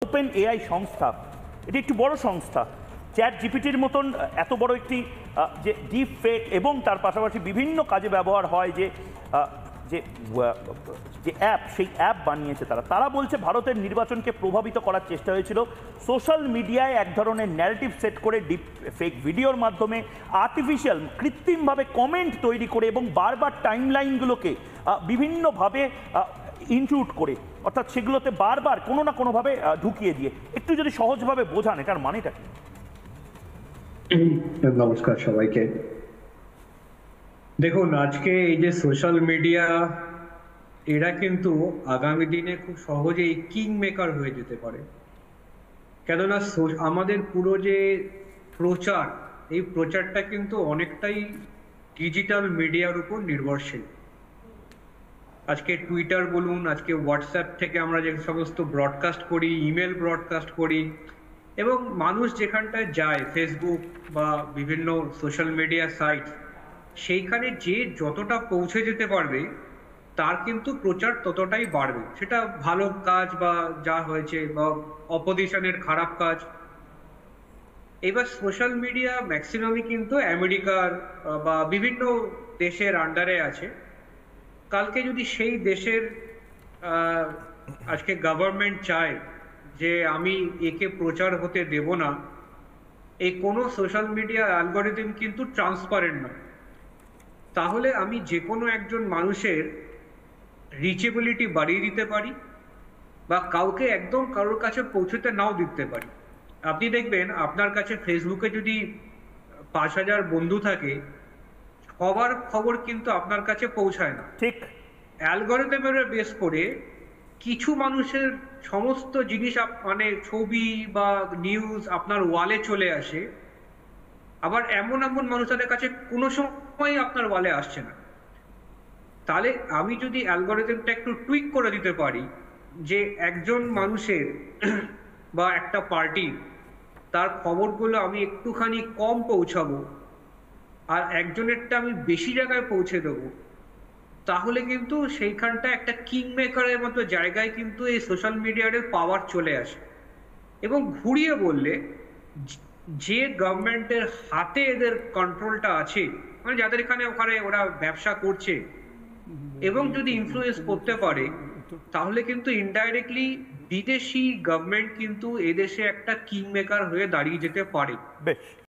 Open AI সংস্থা, এটি একটি বড় সংস্থা। চ্যাট জিপিটির মতন এত বড় একটি যে ডিপ ফেক এবং তার পাশাপাশি বিভিন্ন কাজে ব্যবহার হয় যে যে যে অ্যাপ, সেই অ্যাপ বানিয়েছে তারা বলছে ভারতের নির্বাচনকে প্রভাবিত করার চেষ্টা হয়েছিল সোশ্যাল মিডিয়ায় এক ধরনের ন্যারেটিভ সেট করে ডিপ ফেক ভিডিওর মাধ্যমে আর্টিফিশিয়াল কৃত্রিমভাবে কমেন্ট তৈরি করে এবং বারবার টাইমলাইনগুলোকে বিভিন্নভাবে ইনক্লুড করে, অর্থাৎ সেগুলোতে বারবার কোনো না কোনোভাবে ঢুকিয়ে দিয়ে। একটু যদি সহজভাবে বোঝান এটার মানেটা কি? নমস্কার সবাইকে। দেখুন, আজকে এই যে সোশ্যাল মিডিয়া, এরা কিন্তু আগামী দিনে খুব সহজেই কিং মেকার হয়ে যেতে পারে। কেননা আমাদের পুরো যে প্রচার, এই প্রচারটা কিন্তু অনেকটাই ডিজিটাল মিডিয়ার উপর নির্ভরশীল। আজকে টুইটার বলুন, আজকে হোয়াটসঅ্যাপ থেকে আমরা যে সমস্ত ব্রডকাস্ট করি, ইমেল ব্রডকাস্ট করি, এবং মানুষ যেখানটায় যায়, ফেসবুক বা বিভিন্ন সোশ্যাল মিডিয়া সাইট, সেইখানে যে যতটা পৌঁছে যেতে পারবে তার কিন্তু প্রচার ততটাই বাড়বে। সেটা ভালো কাজ বা যা হয়েছে বা অপোজিশনের খারাপ কাজ। এবার সোশ্যাল মিডিয়া ম্যাক্সিমামই কিন্তু আমেরিকার বা বিভিন্ন দেশের আন্ডারে আছে। কালকে যদি সেই দেশের আজকে গভর্নমেন্ট চায় যে আমি একে প্রচার হতে দেব না, এই কোনো সোশ্যাল মিডিয়া অ্যালগরিদম কিন্তু ট্রান্সপারেন্ট নয়, তাহলে আমি যে কোনো একজন মানুষের রিচেবিলিটি বাড়িয়ে দিতে পারি বা কাউকে একদম কারোর কাছে পৌঁছতে নাও দিতে পারি। আপনি দেখবেন আপনার কাছে ফেসবুকে যদি 5,000 বন্ধু থাকে, সবার খবর কিন্তু আপনার কাছে পৌঁছায় না। ঠিক। অ্যালগরিদমের বেস করে কিছু মানুষের সমস্ত জিনিস, মানে ছবি বা নিউজ আপনার ওয়ালে চলে আসে, আবার এমন এমন মানুষদের কাছে কোনো সময় আপনার ওয়ালে আসছে না। তাহলে আমি যদি অ্যালগরিদমটা একটু টুইক করে দিতে পারি যে একজন মানুষের বা একটা পার্টি, তার খবরগুলো আমি একটুখানি কম পৌঁছাবো আর একজনেরটা আমি বেশি জায়গায় পৌঁছে দেবো, তাহলে কিন্তু সেইখানটা একটা কিং মেকারের মতো জায়গায় কিন্তু এই সোশ্যাল মিডিয়ার পাওয়ার চলে আসে। এবং ঘুরিয়ে বললে, যে গভর্নমেন্টের হাতে এদের কন্ট্রোলটা আছে, মানে যাদের এখানে ওখানে ওরা ব্যবসা করছে এবং যদি ইনফ্লুয়েন্স করতে পারে, তাহলে কিন্তু ইনডাইরেক্টলি বিদেশি গভর্নমেন্ট কিন্তু এদেশে একটা কিং মেকার হয়ে দাঁড়িয়ে যেতে পারে। বেশ।